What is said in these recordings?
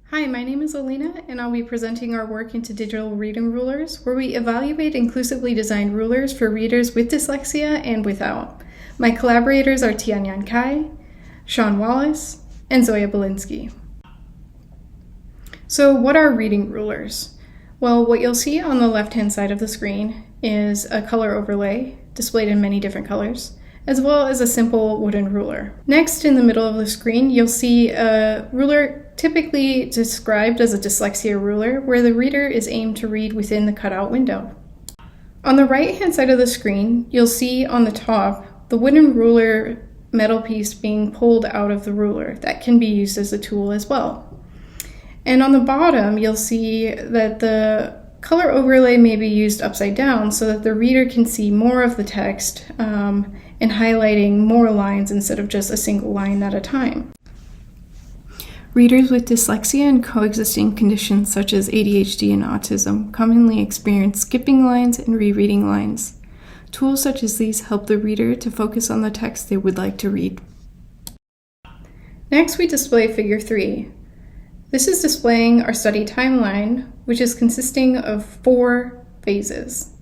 Hi, my name is Aleena, and I'll be presenting our work into digital reading rulers, where we evaluate inclusively designed rulers for readers with dyslexia and without. My collaborators are Tianyuan, Shaun, Wallace, and Zoya, Bylinskii. So what are reading rulers? Well, what you'll see on the left-hand side of the screen is a color overlay displayed in many different colors, as well as a simple wooden ruler. Next, in the middle of the screen, you'll see a ruler typically described as a dyslexia ruler, where the reader is aimed to read within the cutout window. On the right-hand side of the screen, you'll see on the top the wooden ruler metal piece being pulled out of the ruler. That can be used as a tool as well. And on the bottom, you'll see that the color overlay may be used upside down so that the reader can see more of the text and highlighting more lines instead of just a single line at a time. Readers with dyslexia and coexisting conditions such as ADHD and autism commonly experience skipping lines and rereading lines. Tools such as these help the reader to focus on the text they would like to read. Next, we display Figure 3. This is displaying our study timeline, which is consisting of 4 phases.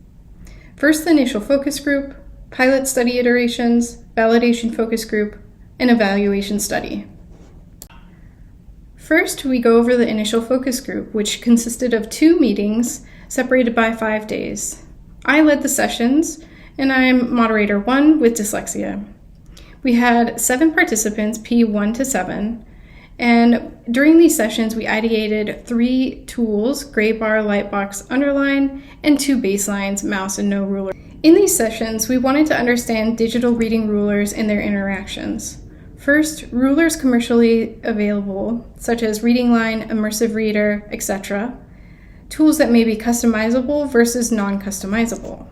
First, the initial focus group, pilot study iterations, validation focus group, and evaluation study. First, we go over the initial focus group, which consisted of 2 meetings separated by 5 days. I led the sessions, and I'm moderator 1 with dyslexia. We had 7 participants, P1 to 7, and during these sessions, we ideated 3 tools, gray bar, Lightbox, Underline, and 2 baselines, mouse and no ruler. In these sessions, we wanted to understand digital reading rulers and their interactions. First, rulers commercially available, such as Reading Line, Immersive Reader, etc. Tools that may be customizable versus non-customizable.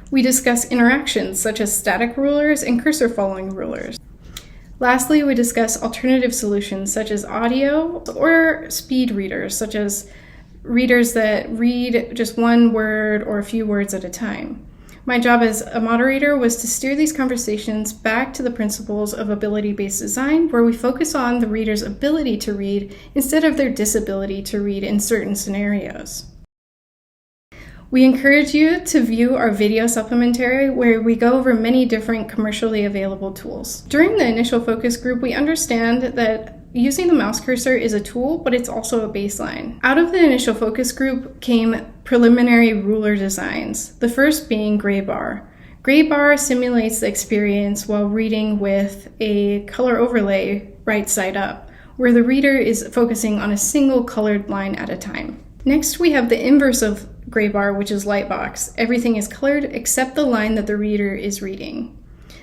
We discuss interactions, such as static rulers and cursor-following rulers. Lastly, we discuss alternative solutions, such as audio or speed readers, such as readers that read just one word or a few words at a time. My job as a moderator was to steer these conversations back to the principles of ability-based design, where we focus on the reader's ability to read instead of their disability to read in certain scenarios. We encourage you to view our video supplementary, where we go over many different commercially available tools. During the initial focus group, we understand that using the mouse cursor is a tool, but it's also a baseline. Out of the initial focus group came preliminary ruler designs, the first being gray bar. Gray bar simulates the experience while reading with a color overlay right side up, where the reader is focusing on a single colored line at a time. Next, we have the inverse of gray bar, which is Lightbox. Everything is colored except the line that the reader is reading.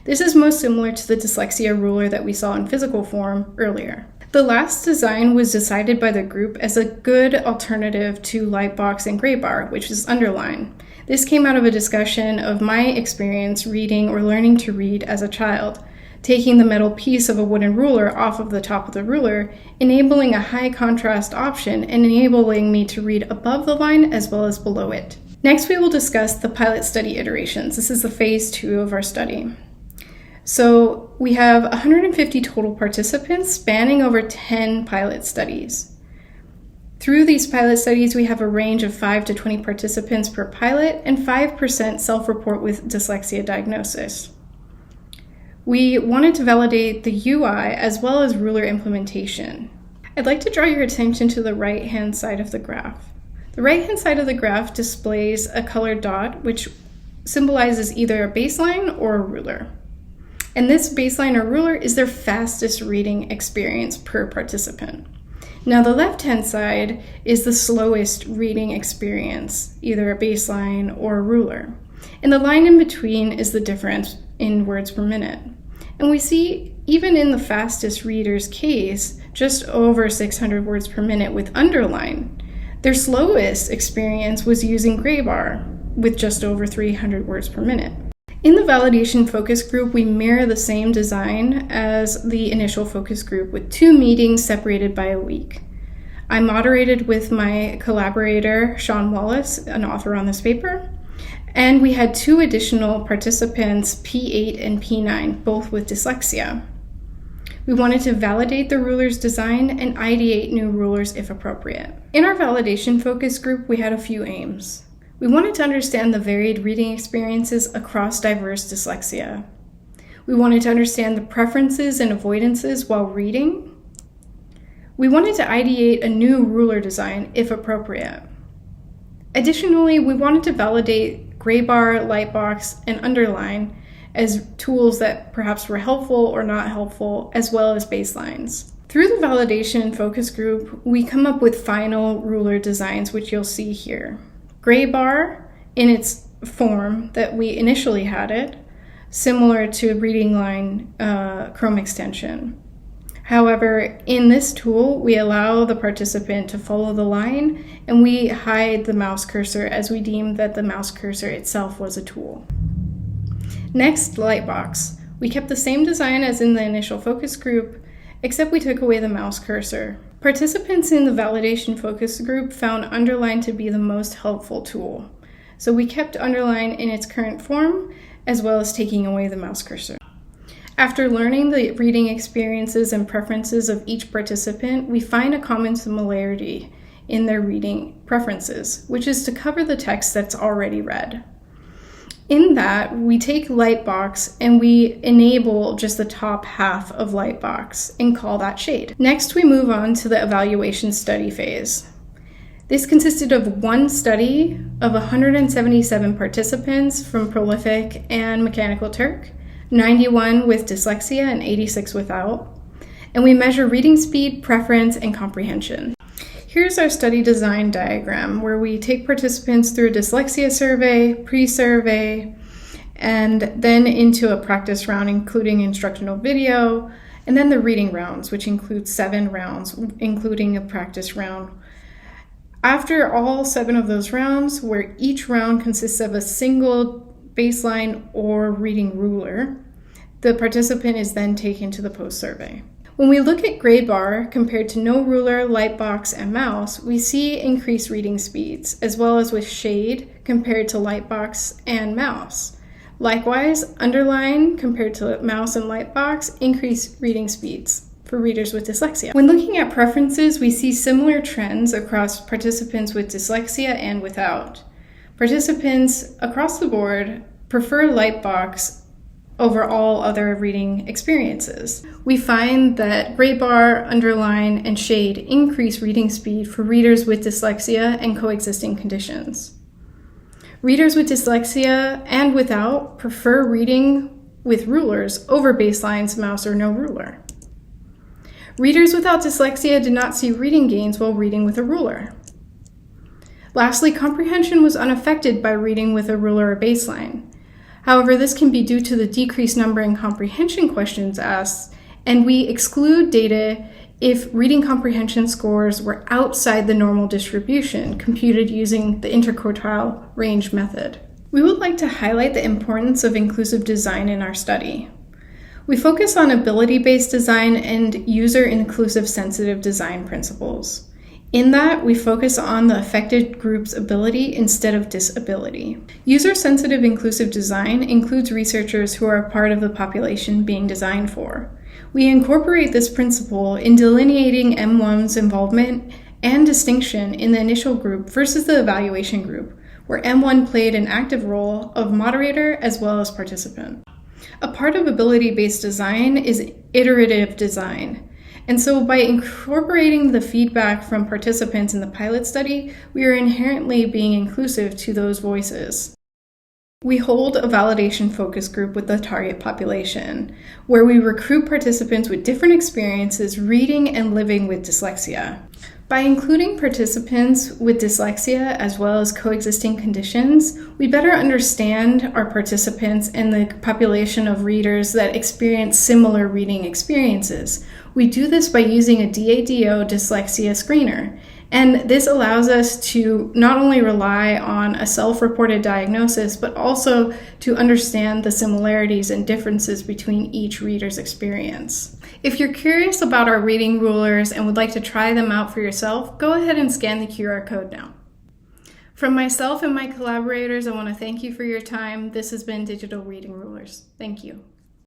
This is most similar to the dyslexia ruler that we saw in physical form earlier. The last design was decided by the group as a good alternative to Lightbox and gray bar, which is Underline. This came out of a discussion of my experience reading or learning to read as a child, taking the metal piece of a wooden ruler off of the top of the ruler, enabling a high contrast option and enabling me to read above the line as well as below it. Next, we will discuss the pilot study iterations. This is the phase 2 of our study. So we have 150 total participants spanning over 10 pilot studies. Through these pilot studies, we have a range of 5 to 20 participants per pilot and 5% self-report with dyslexia diagnosis. We wanted to validate the UI as well as ruler implementation. I'd like to draw your attention to the right-hand side of the graph. The right-hand side of the graph displays a colored dot, which symbolizes either a baseline or a ruler. And this baseline or ruler is their fastest reading experience per participant. Now the left-hand side is the slowest reading experience, either a baseline or a ruler. And the line in between is the difference in words per minute. And we see, even in the fastest reader's case, just over 600 words per minute with Underline. Their slowest experience was using gray bar with just over 300 words per minute. In the validation focus group, we mirror the same design as the initial focus group with 2 meetings separated by a week. I moderated with my collaborator, Shaun Wallace, an author on this paper, and we had 2 additional participants, P8 and P9, both with dyslexia. We wanted to validate the ruler's design and ideate new rulers if appropriate. In our validation focus group, we had a few aims. We wanted to understand the varied reading experiences across diverse dyslexia. We wanted to understand the preferences and avoidances while reading. We wanted to ideate a new ruler design if appropriate. Additionally, we wanted to validate gray bar, Lightbox, and Underline as tools that perhaps were helpful or not helpful, as well as baselines. Through the validation focus group, we come up with final ruler designs, which you'll see here. Gray bar in its form that we initially had it, similar to reading line Chrome extension. However, in this tool, we allow the participant to follow the line, and we hide the mouse cursor as we deem that the mouse cursor itself was a tool. Next, Lightbox. We kept the same design as in the initial focus group, except we took away the mouse cursor. Participants in the validation focus group found Underline to be the most helpful tool, so we kept Underline in its current form, as well as taking away the mouse cursor. After learning the reading experiences and preferences of each participant, we find a common similarity in their reading preferences, which is to cover the text that's already read. In that, we take Lightbox and we enable just the top half of Lightbox and call that shade. Next, we move on to the evaluation study phase. This consisted of one study of 177 participants from Prolific and Mechanical Turk, 91 with dyslexia and 86 without, and we measure reading speed, preference, and comprehension. Here's our study design diagram where we take participants through a dyslexia survey, pre-survey, and then into a practice round including instructional video, and then the reading rounds, which include 7 rounds, including a practice round. After all 7 of those rounds, where each round consists of a single baseline or reading ruler, the participant is then taken to the post-survey. When we look at gray bar compared to no ruler, Lightbox, and mouse, we see increased reading speeds, as well as with shade compared to Lightbox and mouse. Likewise, Underline compared to mouse and Lightbox, increased reading speeds for readers with dyslexia. When looking at preferences, we see similar trends across participants with dyslexia and without. Participants across the board prefer Lightbox over all other reading experiences. We find that gray bar, Underline, and shade increase reading speed for readers with dyslexia and coexisting conditions. Readers with dyslexia and without prefer reading with rulers over baselines, mouse, or no ruler. Readers without dyslexia did not see reading gains while reading with a ruler. Lastly, comprehension was unaffected by reading with a ruler or baseline. However, this can be due to the decreased number in comprehension questions asked, and we exclude data if reading comprehension scores were outside the normal distribution, computed using the interquartile range method. We would like to highlight the importance of inclusive design in our study. We focus on ability-based design and user-inclusive sensitive design principles. In that, we focus on the affected group's ability instead of disability. User-sensitive inclusive design includes researchers who are part of the population being designed for. We incorporate this principle in delineating M1's involvement and distinction in the initial group versus the evaluation group, where M1 played an active role of moderator as well as participant. A part of ability-based design is iterative design. And so by incorporating the feedback from participants in the pilot study, we are inherently being inclusive to those voices. We hold a validation focus group with the target population, where we recruit participants with different experiences reading and living with dyslexia. By including participants with dyslexia as well as coexisting conditions, we better understand our participants and the population of readers that experience similar reading experiences. We do this by using a DADO dyslexia screener, and this allows us to not only rely on a self-reported diagnosis, but also to understand the similarities and differences between each reader's experience. If you're curious about our reading rulers and would like to try them out for yourself, go ahead and scan the QR code now. From myself and my collaborators, I want to thank you for your time. This has been Digital Reading Rulers. Thank you.